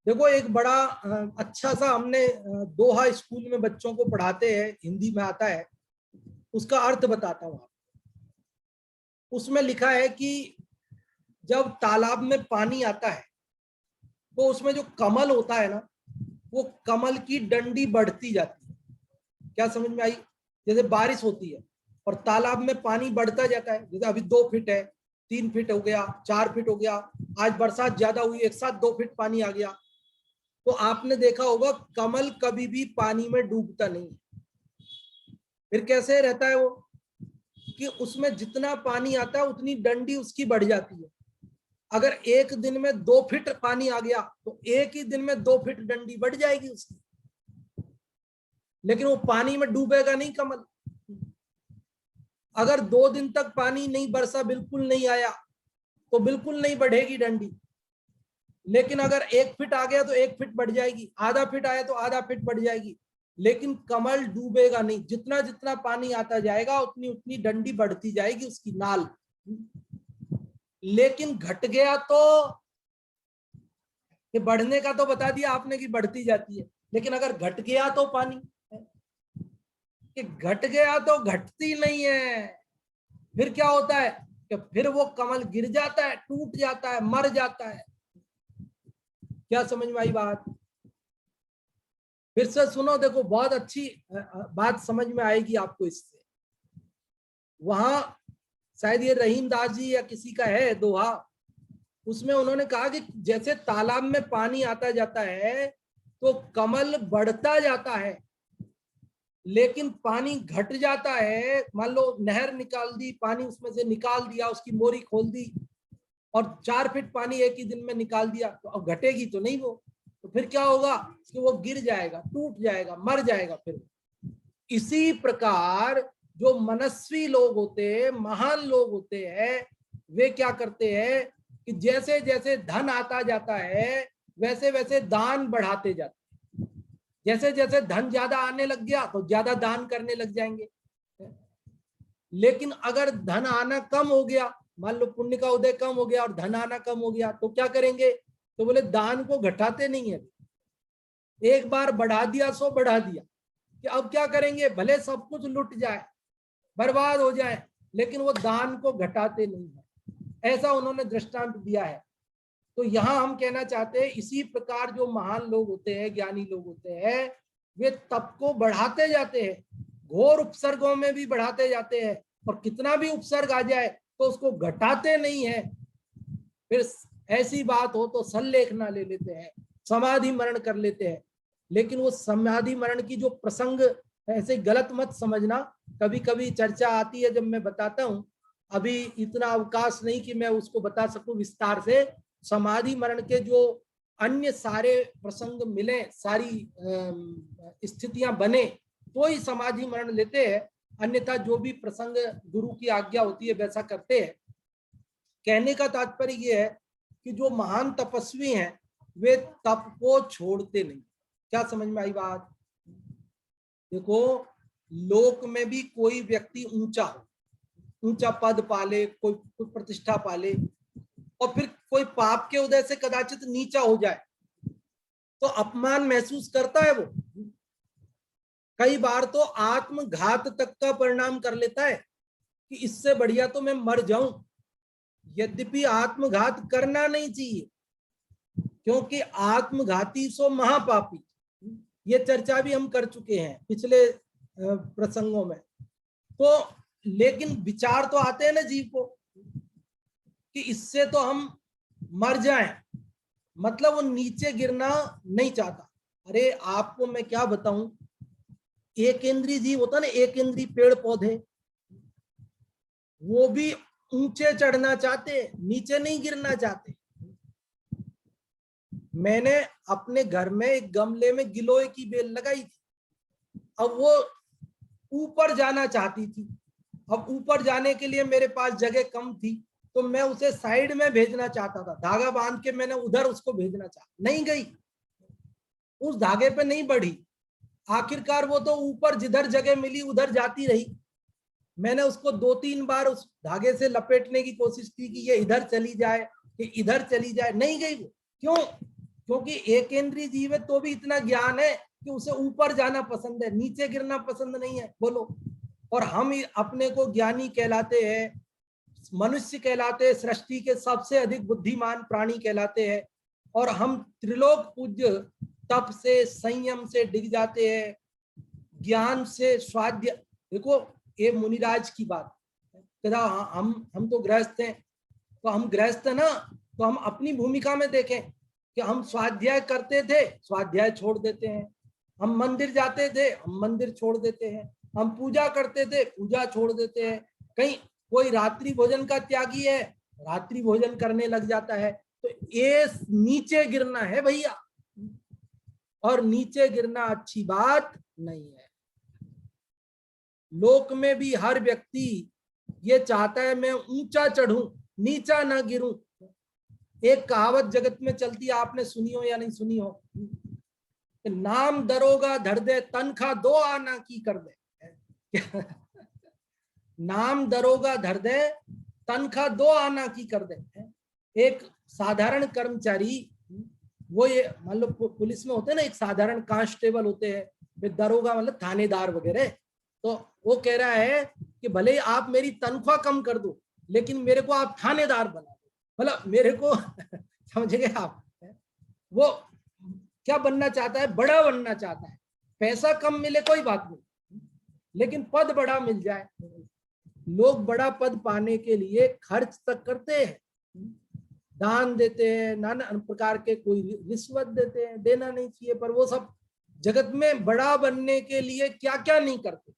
देखो, एक बड़ा अच्छा सा हमने दोहा स्कूल में बच्चों को पढ़ाते हैं, हिंदी में आता है, उसका अर्थ बताता हूं आपको। उसमें लिखा है कि जब तालाब में पानी आता है तो उसमें जो कमल होता है ना, वो कमल की डंडी बढ़ती जाती है। क्या समझ में आई? जैसे बारिश होती है और तालाब में पानी बढ़ता जाता है, जैसे अभी 2 फीट है, 3 फीट हो गया, 4 फीट हो गया, आज बरसात ज्यादा हुई, एक साथ 2 फीट पानी आ गया। तो आपने देखा होगा कमल कभी भी पानी में डूबता नहीं। फिर कैसे रहता है वो कि उसमें जितना पानी आता है उतनी डंडी उसकी बढ़ जाती है। अगर एक दिन में 2 फीट पानी आ गया तो एक ही दिन में 2 फीट डंडी बढ़ जाएगी उसकी, लेकिन वो पानी में डूबेगा नहीं कमल। अगर 2 दिन तक पानी नहीं बरसा, बिल्कुल नहीं आया, तो बिल्कुल नहीं बढ़ेगी डंडी। लेकिन अगर 1 फीट आ गया तो 1 फीट बढ़ जाएगी, आधा फीट आया तो आधा फीट बढ़ जाएगी, लेकिन कमल डूबेगा नहीं। जितना जितना पानी आता जाएगा उतनी उतनी डंडी बढ़ती जाएगी उसकी नाल। लेकिन घट गया तो, ये बढ़ने का तो बता दिया आपने कि बढ़ती जाती है, लेकिन अगर घट गया तो पानी, कि घट गया तो घटती नहीं है। फिर क्या होता है कि फिर वो कमल गिर जाता है, टूट जाता है, मर जाता है। क्या समझ में आई बात? फिर से सुनो, देखो बहुत अच्छी बात समझ में आएगी आपको इससे। वहां शायद ये रहीम दास जी या किसी का है दोहा, उसमें उन्होंने कहा कि जैसे तालाब में पानी आता जाता है तो कमल बढ़ता जाता है, लेकिन पानी घट जाता है। मान लो नहर निकाल दी, पानी उसमें से निकाल दिया, उसकी मोरी खोल दी और 4 फीट पानी एक ही दिन में निकाल दिया, तो अब घटेगी तो नहीं वो। तो फिर क्या होगा कि वो गिर जाएगा, टूट जाएगा, मर जाएगा। फिर इसी प्रकार जो मनस्वी लोग होते हैं, महान लोग होते हैं, वे क्या करते हैं कि जैसे जैसे धन आता जाता है वैसे वैसे दान बढ़ाते जाते हैं। जैसे जैसे धन ज्यादा आने लग गया तो ज्यादा दान करने लग जाएंगे। लेकिन अगर धन आना कम हो गया, मान लो पुण्य का उदय कम हो गया और धन आना कम हो गया, तो क्या करेंगे? तो बोले दान को घटाते नहीं है, एक बार बढ़ा दिया सो बढ़ा दिया, कि अब क्या करेंगे, भले सब कुछ लुट जाए, बर्बाद हो जाए, लेकिन वो दान को घटाते नहीं है। ऐसा उन्होंने दृष्टांत दिया है। तो यहाँ हम कहना चाहते हैं, इसी प्रकार जो महान लोग होते हैं, ज्ञानी लोग होते हैं, वे तप को बढ़ाते जाते हैं, घोर उपसर्गों में भी बढ़ाते जाते हैं, और कितना भी उपसर्ग आ जाए तो उसको घटाते नहीं है। फिर ऐसी बात हो तो संलेखना ले लेते हैं, समाधि मरण कर लेते हैं। लेकिन वो समाधि मरण की जो प्रसंग ऐसे गलत मत समझना, कभी कभी चर्चा आती है जब मैं बताता हूँ, अभी इतना अवकाश नहीं कि मैं उसको बता सकूं विस्तार से। समाधि मरण के जो अन्य सारे प्रसंग मिले, सारी स्थितियां बने, तो ही समाधि मरण लेते हैं, अन्यथा जो भी प्रसंग गुरु की आज्ञा होती है वैसा करते हैं। कहने का तात्पर्य यह है कि जो महान तपस्वी हैं वे तप को छोड़ते नहीं। क्या समझ में आई बात? देखो, लोक में भी कोई व्यक्ति ऊंचा पद पाले, कोई प्रतिष्ठा पाले, और फिर कोई पाप के उदय से कदाचित नीचा हो जाए तो अपमान महसूस करता है। वो कई बार तो आत्मघात तक का परिणाम कर लेता है कि इससे बढ़िया तो मैं मर जाऊं। यद्यपि आत्मघात करना नहीं चाहिए, क्योंकि आत्मघाती सो महापापी, ये चर्चा भी हम कर चुके हैं पिछले प्रसंगों में। तो लेकिन विचार तो आते हैं ना जीव को कि इससे तो हम मर जाएं, मतलब वो नीचे गिरना नहीं चाहता। अरे आपको मैं क्या बताऊं, एक इंद्रिय जीव होता ना, एक इंद्रिय पेड़ पौधे, वो भी ऊंचे चढ़ना चाहते, नीचे नहीं गिरना चाहते। मैंने अपने घर में एक गमले में गिलोय की बेल लगाई थी, अब वो ऊपर जाना चाहती थी। अब ऊपर जाने के लिए मेरे पास जगह कम थी, तो मैं उसे साइड में भेजना चाहता था, धागा बांध के मैंने उधर उसको भेजना चाहा, नहीं गई, उस धागे पे नहीं बढ़ी। आखिरकार वो तो ऊपर जिधर जगह मिली उधर जाती रही। मैंने उसको 2-3 बार उस धागे से लपेटने की कोशिश की कि ये इधर चली जाए, ये इधर चली जाए, नहीं गई वो। क्यों? क्योंकि एक इंद्रिय जीव है तो भी इतना ज्ञान है कि उसे ऊपर जाना पसंद है, नीचे गिरना पसंद नहीं है। बोलो। और हम अपने को ज्ञानी कहलाते हैं, मनुष्य कहलाते हैं, सृष्टि के सबसे अधिक बुद्धिमान प्राणी कहलाते हैं, और हम त्रिलोक पूज्य तप से, संयम से डिग जाते हैं, ज्ञान से स्वाध्याय। देखो, ये मुनिराज की बात कहता, हम तो गृहस्थ हैं, तो हम गृहस्थ है ना, तो हम अपनी भूमिका में देखें कि हम स्वाध्याय करते थे, स्वाध्याय छोड़ देते हैं, हम मंदिर जाते थे, हम मंदिर छोड़ देते हैं, हम पूजा करते थे, पूजा छोड़ देते हैं, कहीं कोई रात्रि भोजन का त्यागी है, रात्रि भोजन करने लग जाता है। तो ये नीचे गिरना है भैया, और नीचे गिरना अच्छी बात नहीं है। लोक में भी हर व्यक्ति ये चाहता है मैं ऊंचा चढ़ूं, नीचा ना गिरूं। एक कहावत जगत में चलती है, आपने सुनी हो या नहीं सुनी हो, नाम दरोगा धर दे, तनखा 2 आना की कर दे। नाम दरोगा धर दे, तनखा 2 आना की कर दे। एक साधारण कर्मचारी, वो ये मान लो पुलिस में होते हैं ना, एक साधारण कांस्टेबल होते हैं, फिर दरोगा मतलब थानेदार वगैरह, तो वो कह रहा है कि भले ही आप मेरी तनख्वाह कम कर दो, लेकिन मेरे को आप थानेदार बना दो, मतलब मेरे को समझ गए आप। वो क्या बनना चाहता है? बड़ा बनना चाहता है। पैसा कम मिले कोई बात नहीं, लेकिन पद बड़ा मिल जाए। लोग बड़ा पद पाने के लिए खर्च तक करते हैं, दान देते हैं, नाना प्रकार के, कोई रिश्वत देते हैं, देना नहीं चाहिए, पर वो सब जगत में बड़ा बनने के लिए क्या क्या नहीं करते।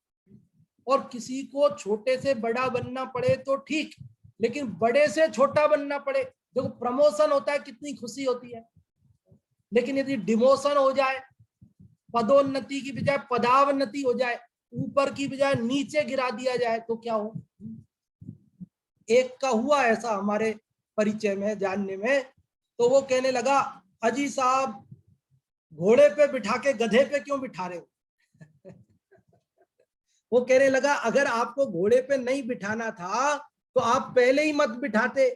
और किसी को छोटे से बड़ा बनना पड़े तो ठीक, लेकिन बड़े से छोटा बनना पड़े, देखो प्रमोशन होता है कितनी खुशी होती है, लेकिन यदि डिमोशन हो जाए, पदोन्नति की बजाय पदावन्नति हो जाए, ऊपर की बजाय नीचे गिरा दिया जाए, तो क्या हो। एक का हुआ ऐसा हमारे परिचय में, जानने में, तो वो कहने लगा, अजी साहब घोड़े पे बिठा के गधे पे क्यों बिठा रहे हो? वो कहने लगा अगर आपको घोड़े पे नहीं बिठाना था तो आप पहले ही मत बिठाते,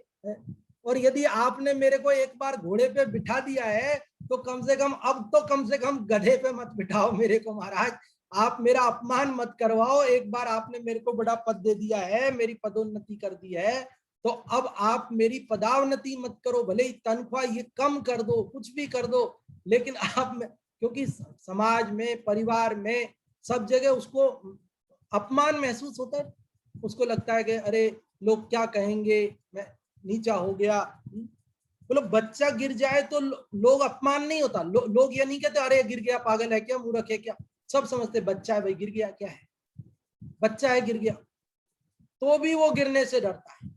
और यदि आपने मेरे को एक बार घोड़े पे बिठा दिया है तो कम से कम अब तो कम से कम गधे पे मत बिठाओ मेरे को महाराज, आप मेरा अपमान मत करवाओ। एक बार आपने मेरे को बड़ा पद दे दिया है, मेरी पदोन्नति कर दी है, तो अब आप मेरी पदावनति मत करो, भले ही तनख्वाह ये कम कर दो, कुछ भी कर दो, लेकिन आप, क्योंकि समाज में, परिवार में, सब जगह उसको अपमान महसूस होता है। उसको लगता है कि अरे लोग क्या कहेंगे, मैं नीचा हो गया। बोलो बच्चा गिर जाए तो लोग अपमान नहीं होता, लोग ये नहीं कहते अरे गिर गया, पागल है क्या, मूर्ख है क्या, सब समझते बच्चा है भाई, गिर गया क्या है, बच्चा है गिर गया, तो भी वो गिरने से डरता है।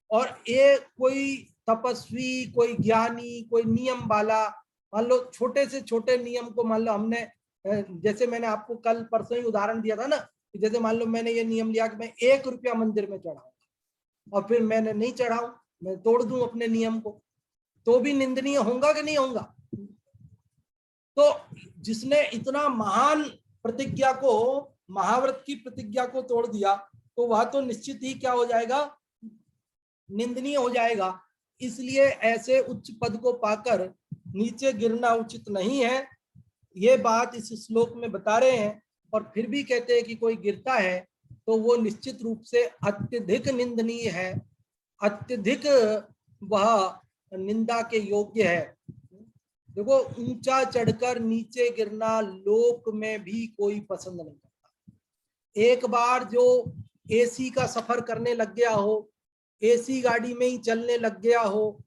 और ये कोई तपस्वी, कोई ज्ञानी, कोई नियम वाला, मान लो छोटे से छोटे नियम को, मान लो हमने, जैसे मैंने आपको कल परसों ही उदाहरण दिया था ना, जैसे मान लो मैंने ये नियम लिया कि मैं 1 रुपया मंदिर में चढ़ाऊंगा और फिर मैंने नहीं चढ़ाऊं, मैं तोड़ दूं अपने नियम को, तो भी निंदनीय होगा कि नहीं होगा? तो जिसने इतना महान प्रतिज्ञा को, महाव्रत की प्रतिज्ञा को तोड़ दिया, तो वह तो निश्चित ही क्या हो जाएगा, निंदनीय हो जाएगा। इसलिए ऐसे उच्च पद को पाकर नीचे गिरना उचित नहीं है, ये बात इस श्लोक में बता रहे हैं। और फिर भी कहते हैं कि कोई गिरता है तो वो निश्चित रूप से अत्यधिक निंदनीय है, अत्यधिक वह निंदा के योग्य है। देखो ऊंचा चढ़कर नीचे गिरना लोक में भी कोई पसंद नहीं करता। एक बार जो एसी का सफर करने लग गया हो, एसी गाड़ी में ही चलने लग गया हो,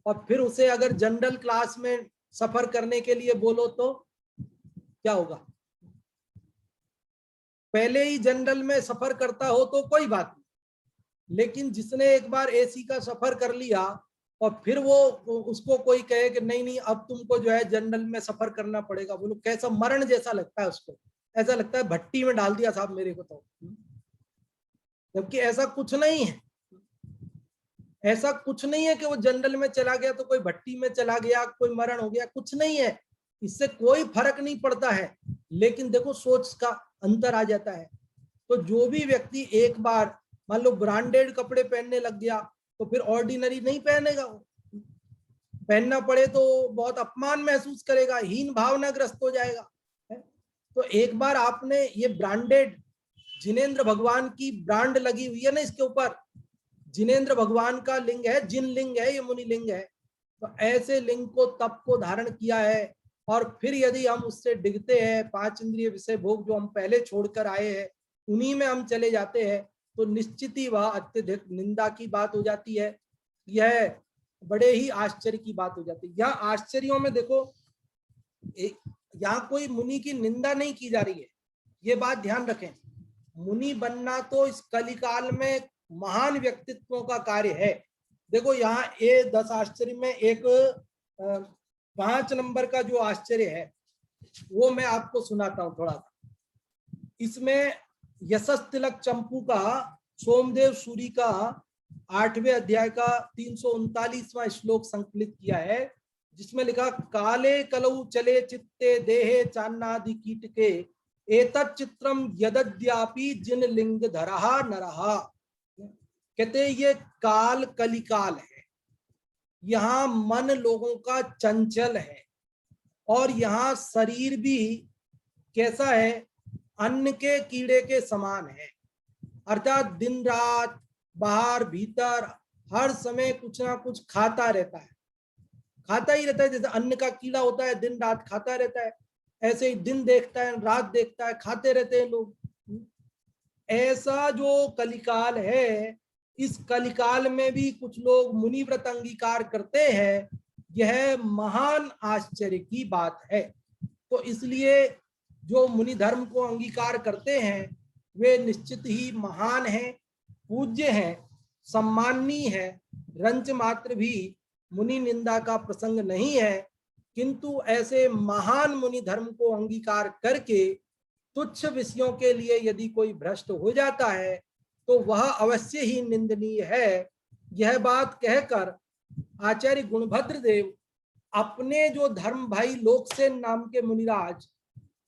और फिर उसे अगर जनरल क्लास में सफर करने के लिए बोलो तो क्या होगा? पहले ही जनरल में सफर करता हो तो कोई बात नहीं, लेकिन जिसने एक बार एसी का सफर कर लिया और फिर वो उसको कोई कहे कि नहीं नहीं अब तुमको जो है जनरल में सफर करना पड़ेगा, बोलो कैसा मरण जैसा लगता है उसको, ऐसा लगता है भट्टी में डाल दिया साहब मेरे को तो। जबकि ऐसा कुछ नहीं है, ऐसा कुछ नहीं है कि वो जनरल में चला गया तो कोई भट्टी में चला गया, कोई मरण हो गया, कुछ नहीं है, इससे कोई फर्क नहीं पड़ता है। लेकिन देखो सोच का अंतर आ जाता है। तो जो भी व्यक्ति एक बार मान लो ब्रांडेड कपड़े पहनने लग गया तो फिर ऑर्डिनरी नहीं पहनेगा, पहनना पड़े तो बहुत अपमान महसूस करेगा, हीन भावनाग्रस्त हो जाएगा। तो एक बार आपने ये ब्रांडेड, जिनेंद्र भगवान की ब्रांड लगी हुई है ना इसके ऊपर, जिनेंद्र भगवान का लिंग है, जिन लिंग है, ये मुनि लिंग है, तो ऐसे लिंग को तप को धारण किया है, और फिर यदि हम उससे डिगते हैं, 5 इंद्रिय विषय भोग जो हम पहले छोड़कर आए हैं उन्हीं में हम चले जाते हैं, तो निश्चित ही वह अत्यधिक निंदा की बात हो जाती है। यह बड़े ही आश्चर्य की बात हो जाती है। यहाँ आश्चर्यों में देखो, यहाँ कोई मुनि की निंदा नहीं की जा रही है, ये बात ध्यान रखें। मुनि बनना तो इस कलिकाल में महान व्यक्तित्वों का कार्य है। देखो यहाँ ये 10 आश्चर्य में एक 5 नंबर का जो आश्चर्य है वो मैं आपको सुनाता हूं थोड़ा सा। इसमें यशस तिलक चंपू का सोमदेव सूरी का 8वें अध्याय का 339वां श्लोक संकलित किया है, जिसमें लिखा काले कलौ चले चित्ते देहे चान्नादि कीट के एतत् चित्रम यदद्यापि जिन लिंग धरहा नरहा। कहते ये काल कलिकाल है, यहाँ मन लोगों का चंचल है, और यहाँ शरीर भी कैसा है, अन्न के कीड़े के समान है, अर्थात दिन रात बाहर भीतर हर समय कुछ ना कुछ खाता रहता है, खाता ही रहता है। जैसे अन्न का कीड़ा होता है, दिन रात खाता रहता है, ऐसे ही दिन देखता है रात देखता है, खाते रहते हैं लोग। ऐसा जो कलिकाल है, इस कलिकाल में भी कुछ लोग मुनि व्रत अंगीकार करते हैं, यह महान आश्चर्य की बात है। तो इसलिए जो मुनि धर्म को अंगीकार करते हैं वे निश्चित ही महान हैं, पूज्य हैं, सम्माननीय है, रंच मात्र भी मुनि निंदा का प्रसंग नहीं है। किंतु ऐसे महान मुनि धर्म को अंगीकार करके तुच्छ विषयों के लिए यदि कोई भ्रष्ट हो जाता है तो वह अवश्य ही निंदनीय है। यह बात कहकर आचार्य गुणभद्र देव अपने जो धर्म भाई लोकसेन नाम के मुनिराज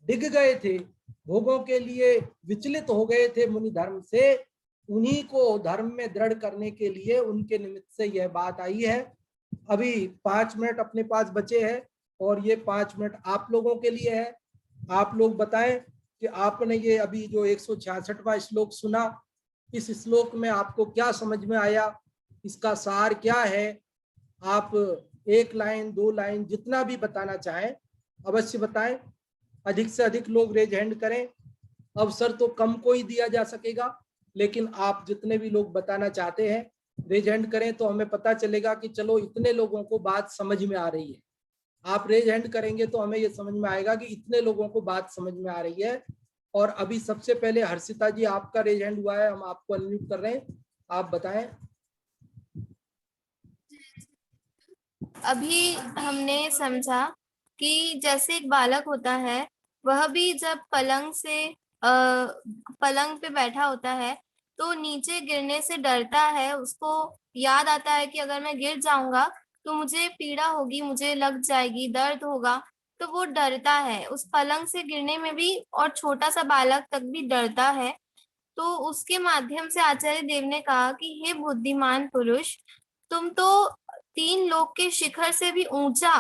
डिग गए थे, भोगों के लिए विचलित हो गए थे मुनि धर्म से, उन्हीं को धर्म में दृढ़ करने के लिए उनके निमित्त से यह बात आई है। अभी 5 मिनट अपने पास बचे हैं और ये 5 मिनट आप लोगों के लिए है। आप लोग बताएं कि आपने ये अभी जो 166वां श्लोक सुना, इस श्लोक में आपको क्या समझ में आया, इसका सार क्या है। आप 1 लाइन 2 लाइन जितना भी बताना चाहें अवश्य बताएं। अधिक से अधिक लोग रेज हैंड करें। अवसर तो कम को ही दिया जा सकेगा, लेकिन आप जितने भी लोग बताना चाहते हैं रेज हैंड करें तो हमें पता चलेगा कि चलो इतने लोगों को बात समझ में आ रही है। आप रेज हैंड करेंगे तो हमें ये समझ में आएगा कि इतने लोगों को बात समझ में आ रही है। और अभी सबसे पहले हर्षिता जी आपका रेज हैंड हुआ है, हम आपको अनम्यूट कर रहे हैं, आप बताएं। अभी हमने समझा कि जैसे एक बालक होता है, वह भी जब पलंग पे बैठा होता है तो नीचे गिरने से डरता है। उसको याद आता है कि अगर मैं गिर जाऊंगा तो मुझे पीड़ा होगी, मुझे लग जाएगी, दर्द होगा, तो वो डरता है। उस पलंग से गिरने में भी और छोटा सा बालक तक भी डरता है। तो उसके माध्यम से आचार्य देव ने कहा कि हे बुद्धिमान पुरुष, तुम तो 3 लोक के शिखर से भी ऊंचा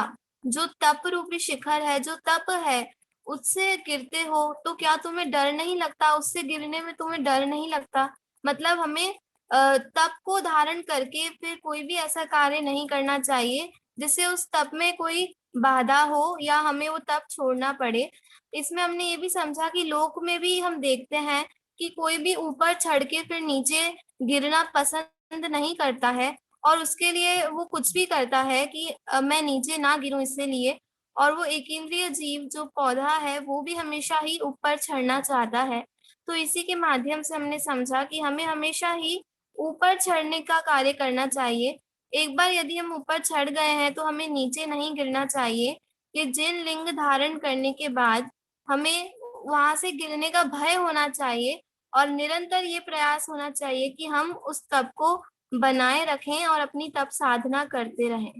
जो तप रूपी शिखर है, जो तप है, उससे गिरते हो, तो क्या तुम्हें डर नहीं लगता? उससे गिरने में तुम्हें डर नहीं लगता? मतलब हमें तप को धारण करके फिर कोई भी ऐसा कार्य नहीं करना चाहिए जिससे उस तप में कोई बाधा हो या हमें वो तप छोड़ना पड़े। इसमें हमने ये भी समझा कि लोक में भी हम देखते हैं कि कोई भी ऊपर चढ़ के फिर नीचे गिरना पसंद नहीं करता है, और उसके लिए वो कुछ भी करता है कि मैं नीचे ना गिरूं इसलिए। और वो एकेंद्रिय जीव जो पौधा है वो भी हमेशा ही ऊपर चढ़ना चाहता है। तो इसी के माध्यम से हमने समझा कि हमें हमेशा ही ऊपर चढ़ने का कार्य करना चाहिए। एक बार यदि हम ऊपर चढ़ गए हैं तो हमें नीचे नहीं गिरना चाहिए। कि जिन लिंग धारण करने के बाद हमें वहां से गिरने का भय होना चाहिए और निरंतर ये प्रयास होना चाहिए कि हम उस तप को बनाए रखें और अपनी तप साधना करते रहें।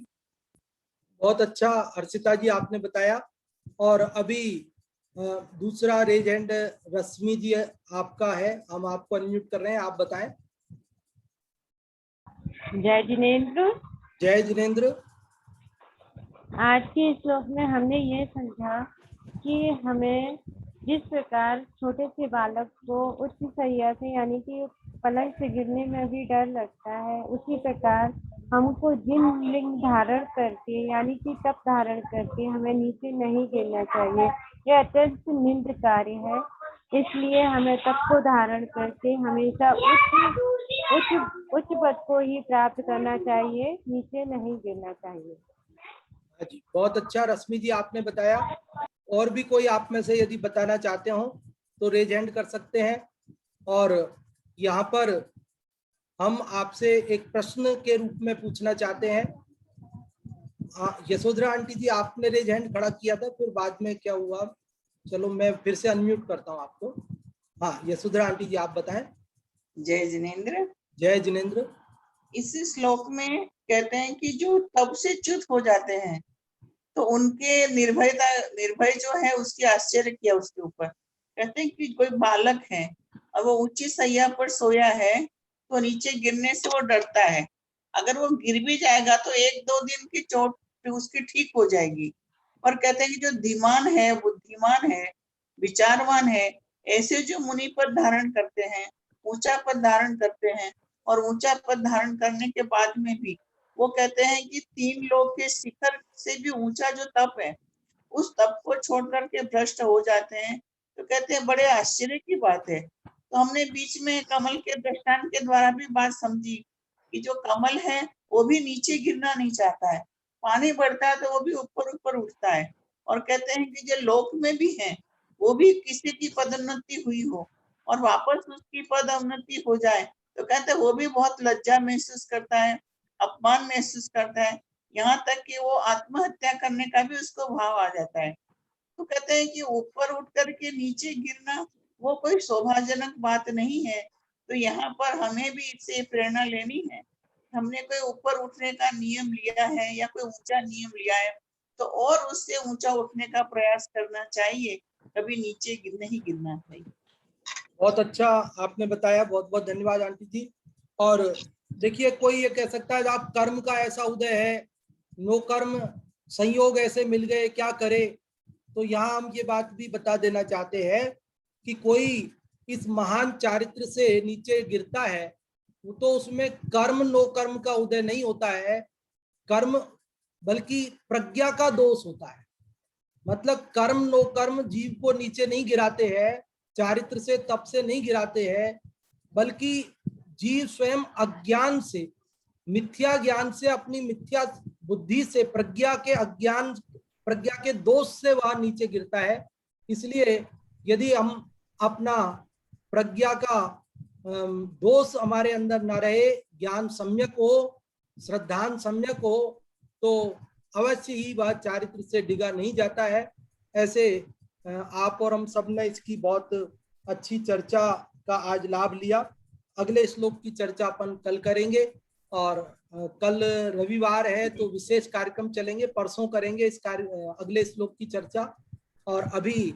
बहुत अच्छा हर्षिता जी आपने बताया। और अभी दूसरा रेज हैंड रश्मि जी आपका है, हम आपको अनम्यूट कर रहे हैं, आप बताएं। जय जिनेंद्र। जय जिनेंद्र। आज के श्लोक में हमने ये समझा कि हमें जिस प्रकार छोटे से बालक को उच्च शैया से यानी कि पलंग से गिरने में भी डर लगता है, उसी प्रकार हमको जिन लिंग धारण करके यानी कि तप धारण करके हमें नीचे नहीं गिरना चाहिए। यह अत्यंत निंद कार्य है, इसलिए हमें तप को धारण करके हमेशा उच्च पद को ही प्राप्त करना चाहिए, नीचे नहीं गिरना चाहिए। जी बहुत अच्छा रश्मि जी आपने बताया। और भी कोई आप में से यदि बताना चाहते हो तो रेज हैंड कर सकते हैं। और यहाँ पर हम आपसे एक प्रश्न के रूप में पूछना चाहते हैं। यशोधरा आंटी जी आपने रेज हैंड खड़ा किया था, फिर बाद में क्या हुआ, चलो मैं फिर से अनम्यूट करता हूँ आपको। हाँ यशोधरा आंटी जी आप बताएं। जय जिनेंद्र। जय जिनेंद्र। इस श्लोक में कहते हैं कि जो तप से च्युत हो जाते हैं तो उनके निर्भय जो है उसकी आश्चर्य किया उसके ऊपर। कहते हैं कि कोई बालक है और वो ऊंची सैया पर सोया है तो नीचे गिरने से वो डरता है। अगर वो गिर भी जाएगा तो 1-2 दिन की चोट उसकी ठीक हो जाएगी। और कहते हैं कि जो धीमान है, बुद्धिमान है, विचारवान है, ऐसे जो मुनि पद धारण करते हैं, ऊंचा पद धारण करते हैं, और ऊंचा पद धारण करने के बाद में भी वो कहते हैं कि 3 लोक के शिखर से भी ऊंचा जो तप है उस तप को छोड़ करके भ्रष्ट हो जाते हैं। तो कहते हैं बड़े आश्चर्य की बात है। तो हमने बीच में कमल के दृष्टांत के द्वारा भी बात समझी कि जो कमल है वो भी नीचे गिरना नहीं चाहता है, पानी बढ़ता है तो वो भी ऊपर ऊपर उठता है। और कहते हैं कि जो लोक में भी है वो भी किसी की पदोन्नति हुई हो और वापस उसकी पदोन्नति हो जाए तो कहते हैं वो भी बहुत लज्जा महसूस करता है, अपमान महसूस करता है, यहाँ तक कि वो आत्महत्या करने का भी उसको भाव आ जाता है। तो कहते हैं कि ऊपर उठ करके नीचे गिरना वो कोई शोभाजनक बात नहीं है। तो यहाँ पर हमें भी इससे प्रेरणा लेनी है। हमने कोई ऊपर उठने का नियम लिया है या कोई ऊंचा नियम लिया है तो और उससे ऊंचा उठने का प्रयास करना चाहिए, कभी नीचे नहीं गिरना चाहिए। बहुत अच्छा आपने बताया, बहुत बहुत धन्यवाद आंटी जी। और देखिए, कोई ये कह सकता है आप कर्म का ऐसा उदय है, नो कर्म संयोग ऐसे मिल गए, क्या करे। तो यहाँ हम ये बात भी बता देना चाहते हैं कि कोई इस महान चारित्र से नीचे गिरता है तो उसमें कर्म नो कर्म का उदय नहीं होता है, कर्म बल्कि प्रज्ञा का दोष होता है। मतलब कर्म नो कर्म जीव को नीचे नहीं गिराते हैं, चारित्र से तप से नहीं गिराते हैं, बल्कि जीव स्वयं अज्ञान से, मिथ्या ज्ञान से, अपनी मिथ्या बुद्धि से, प्रज्ञा के अज्ञान, प्रज्ञा के दोष से वह नीचे गिरता है। इसलिए यदि हम अपना प्रज्ञा का दोष हमारे अंदर न रहे, ज्ञान सम्यक हो, श्रद्धान सम्यक हो, तो अवश्य ही वह चारित्र से डिगा नहीं जाता है। ऐसे आप और हम सब ने इसकी बहुत अच्छी चर्चा का आज लाभ लिया। अगले श्लोक की चर्चा अपन कल करेंगे, और कल रविवार है तो विशेष कार्यक्रम चलेंगे, परसों करेंगे इस अगले श्लोक की चर्चा। और अभी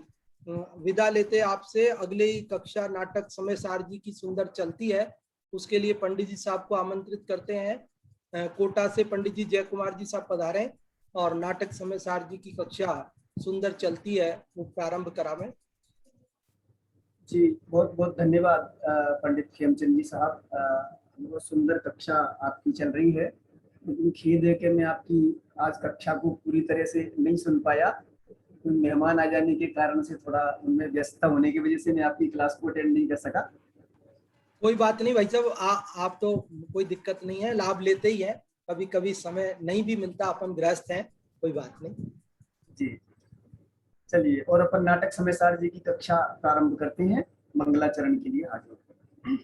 विदा लेते आपसे। अगले ही कक्षा नाटक समय सार जी की सुंदर चलती है, उसके लिए पंडित जी साहब को आमंत्रित करते हैं। कोटा से पंडित जी जय कुमार जी साहब पधारें और नाटक समय सार जी की कक्षा सुंदर चलती है वो प्रारंभ करावें। जी बहुत बहुत धन्यवाद पंडित खेमचंद जी साहब, बहुत सुंदर कक्षा आपकी चल रही है। लेकिन खेद है कि मैं आपकी आज कक्षा को पूरी तरह से नहीं सुन पाया, मेहमान आ जाने के कारण से थोड़ा उनमें व्यस्तता होने की वजह से मैं आपकी क्लास को अटेंड नहीं कर सका। कोई बात नहीं भाई साहब, आप तो कोई दिक्कत नहीं है, लाभ लेते ही है। कभी कभी समय नहीं भी मिलता, अपन गृहस्थ हैं, कोई बात नहीं जी। चलिए, और अपन नाटक समय सार जी की कक्षा प्रारंभ करते हैं। मंगलाचरण के लिए हाजिर।